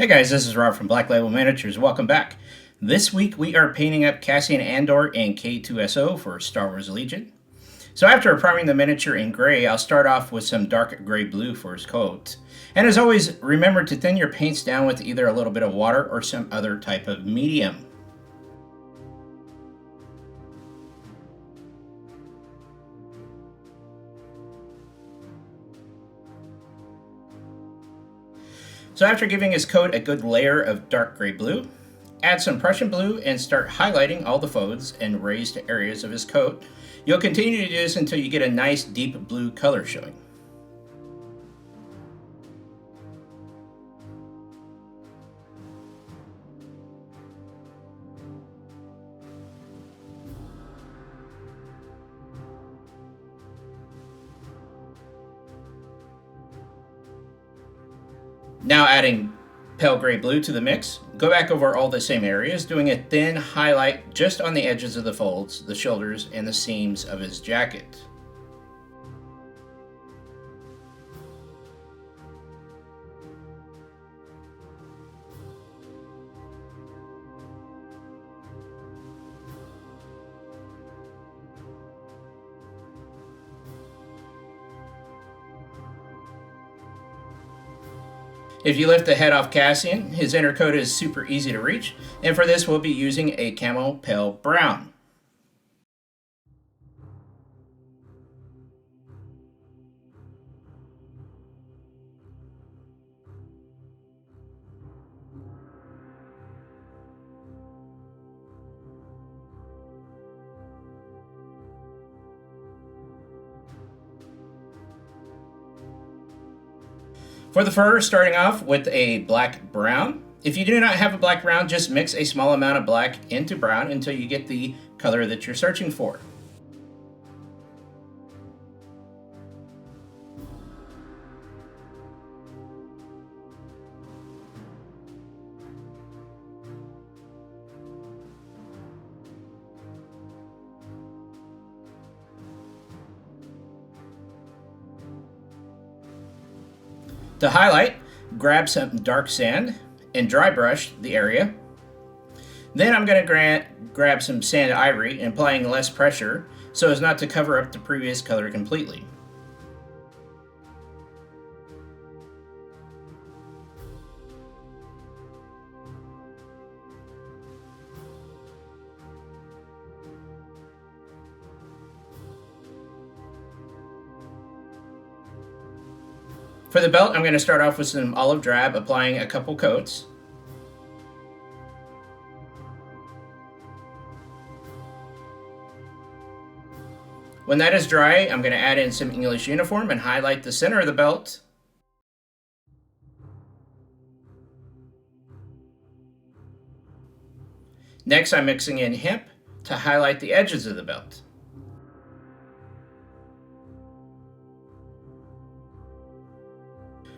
Hey guys, this is Rob from Black Label Miniatures. Welcome back. This week we are painting up Cassian Andor in K2SO for Star Wars Legion. So after priming the miniature in gray, I'll start off with some dark gray blue for his coat. And as always, remember to thin your paints down with either a little bit of water or some other type of medium. So after giving his coat a good layer of dark gray blue, add some Prussian blue and start highlighting all the folds and raised areas of his coat. You'll continue to do this until you get a nice deep blue color showing. Now adding pale gray blue to the mix, go back over all the same areas, doing a thin highlight just on the edges of the folds, the shoulders, and the seams of his jacket. If you lift the head off Cassian, his inner coat is super easy to reach, and for this we'll be using a Camo Pale Brown. For the fur, starting off with a black brown. If you do not have a black brown, just mix a small amount of black into brown until you get the color that you're searching for. To highlight, grab some dark sand and dry brush the area. Then I'm going to grab some sand ivory and applying less pressure so as not to cover up the previous color completely. For the belt, I'm going to start off with some olive drab, applying a couple coats. When that is dry, I'm going to add in some English uniform and highlight the center of the belt. Next, I'm mixing in hemp to highlight the edges of the belt.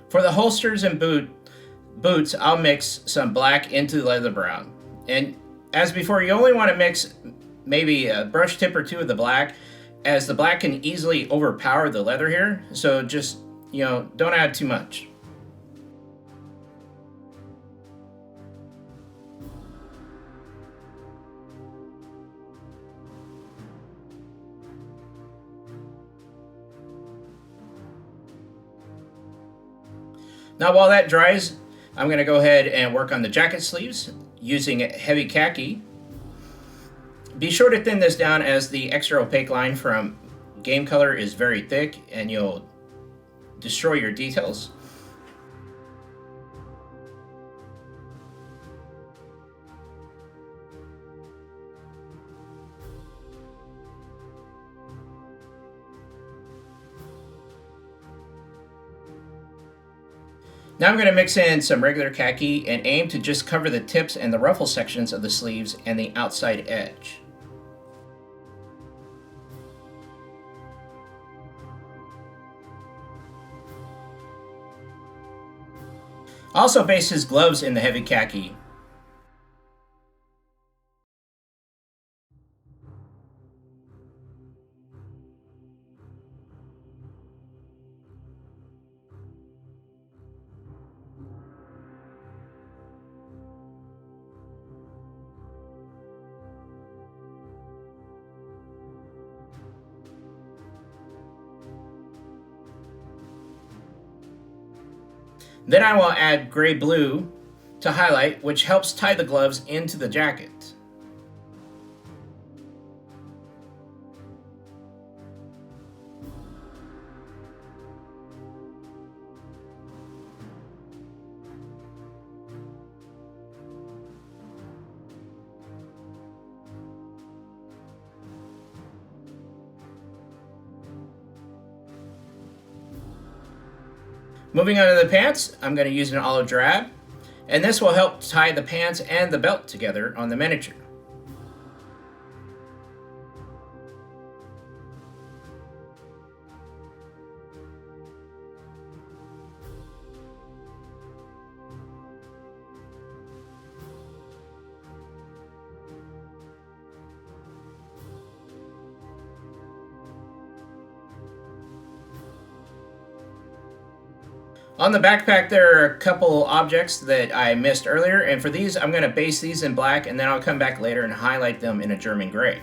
For the holsters and boots, I'll mix some black into leather brown. And as before, you only want to mix maybe a brush tip or two of the black, as the black can easily overpower the leather here. So just, don't add too much. Now while that dries, I'm going to go ahead and work on the jacket sleeves using heavy khaki. Be sure to thin this down as the extra opaque line from game color is very thick and you'll destroy your details. Now I'm going to mix in some regular khaki and aim to just cover the tips and the ruffle sections of the sleeves and the outside edge. Also base his gloves in the heavy khaki. Then I will add gray-blue to highlight, which helps tie the gloves into the jacket. Moving on to the pants, I'm going to use an olive drab, and this will help tie the pants and the belt together on the miniature. On the backpack, there are a couple objects that I missed earlier, and for these, I'm going to base these in black, and then I'll come back later and highlight them in a German gray.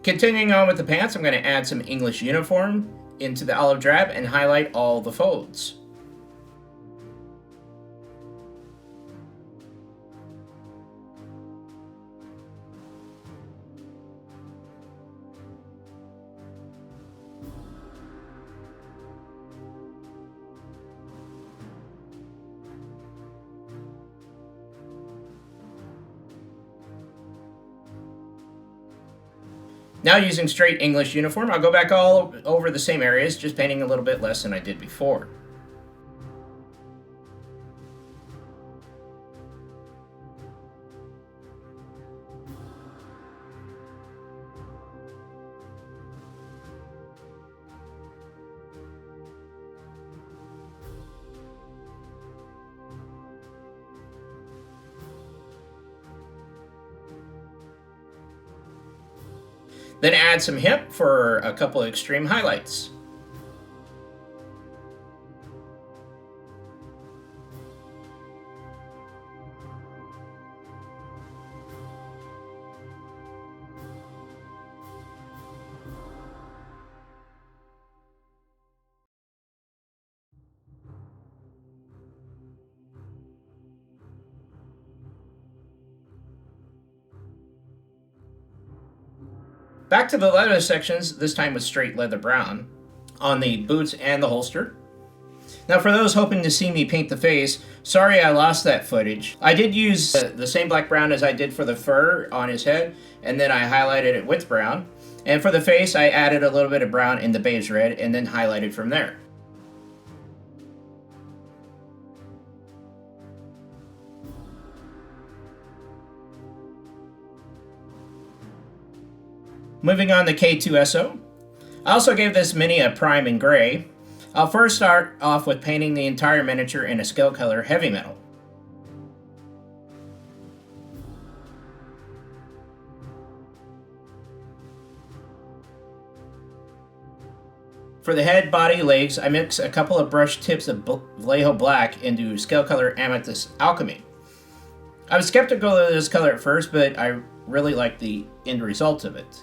Continuing on with the pants, I'm going to add some English uniform into the olive drab and highlight all the folds. Now using straight English uniform, I'll go back all over the same areas, just painting a little bit less than I did before. Then add some hip for a couple of extreme highlights. Back to the leather sections, this time with straight leather brown, on the boots and the holster. Now for those hoping to see me paint the face, sorry I lost that footage. I did use the same black brown as I did for the fur on his head, and then I highlighted it with brown. And for the face, I added a little bit of brown in the beige red, and then highlighted from there. Moving on to K2SO. I also gave this mini a prime in gray. I'll first start off with painting the entire miniature in a scale color heavy metal. For the head, body, legs, I mix a couple of brush tips of Vallejo black into scale color Amethyst Alchemy. I was skeptical of this color at first, but I really like the end result of it.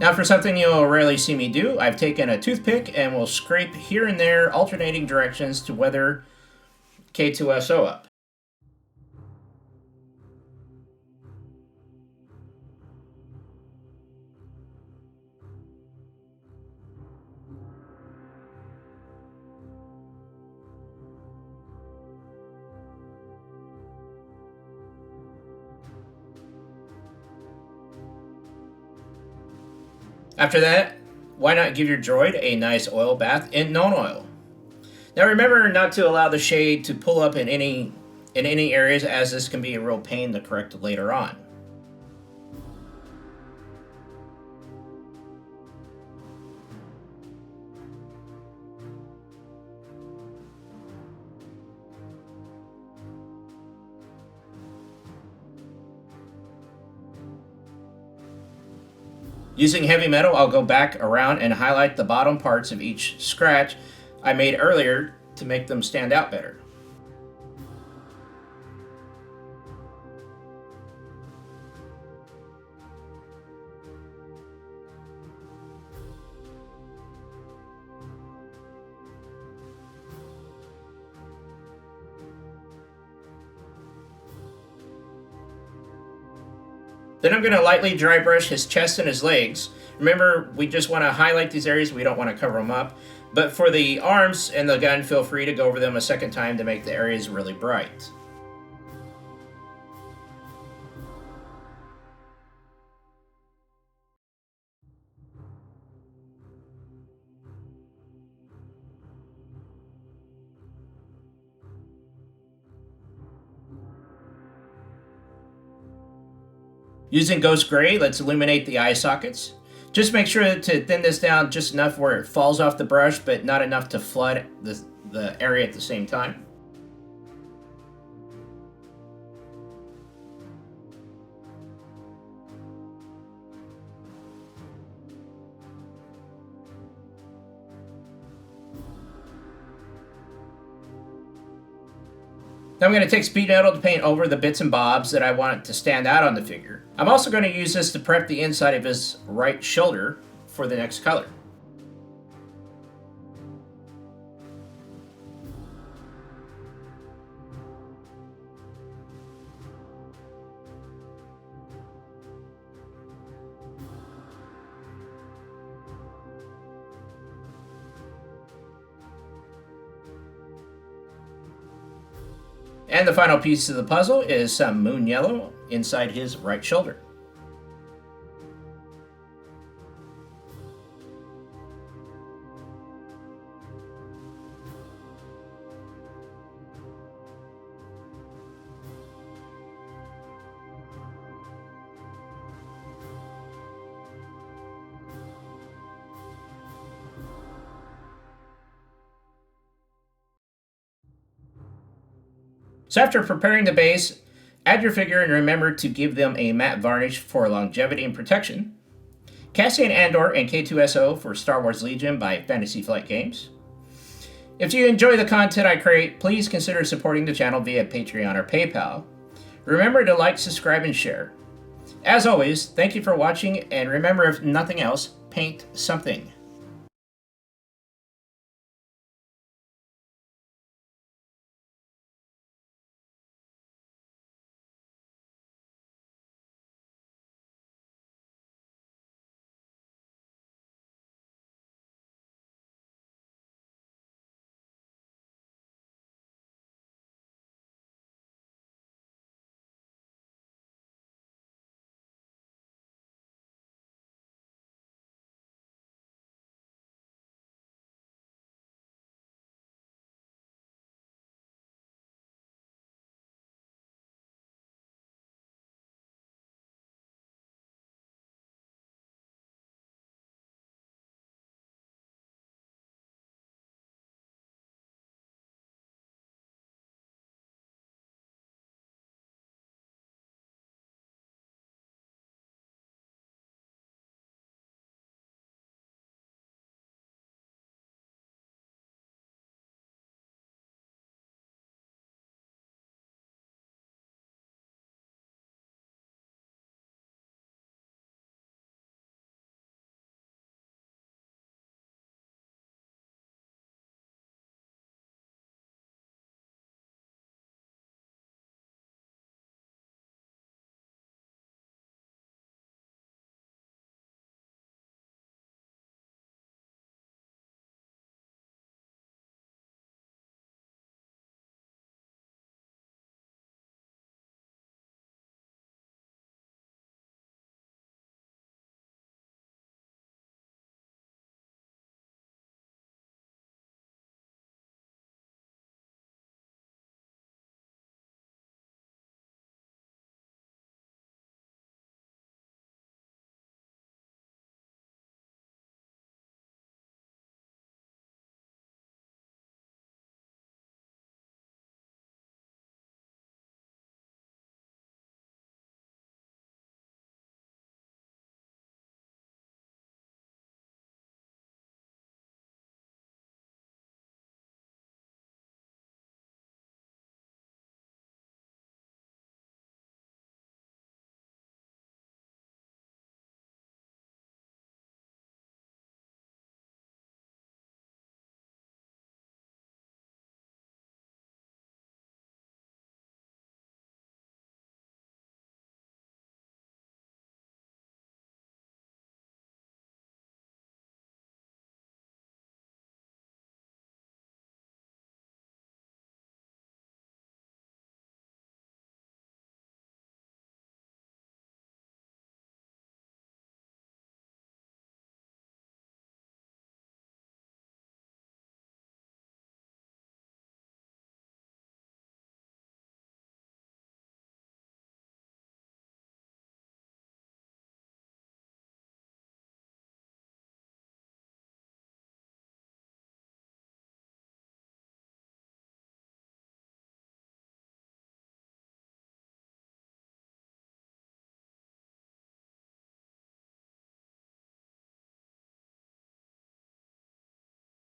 Now for something you'll rarely see me do, I've taken a toothpick and will scrape here and there alternating directions to weather K2SO up. After that, why not give your droid a nice oil bath in known oil? Now remember not to allow the shade to pull up in any areas, as this can be a real pain to correct later on. Using heavy metal, I'll go back around and highlight the bottom parts of each scratch I made earlier to make them stand out better. Then I'm going to lightly dry brush his chest and his legs. Remember, we just want to highlight these areas. We don't want to cover them up. But for the arms and the gun, feel free to go over them a second time to make the areas really bright. Using Ghost Gray, let's illuminate the eye sockets. Just make sure to thin this down just enough where it falls off the brush, but not enough to flood the area at the same time. Now I'm going to take speed metal to paint over the bits and bobs that I want to stand out on the figure. I'm also going to use this to prep the inside of his right shoulder for the next color. And the final piece of the puzzle is some moon yellow inside his right shoulder. So after preparing the base, add your figure and remember to give them a matte varnish for longevity and protection. Cassian Andor and K2SO for Star Wars Legion by Fantasy Flight Games. If you enjoy the content I create, please consider supporting the channel via Patreon or PayPal. Remember to like, subscribe, and share. As always, thank you for watching, and remember, if nothing else, paint something.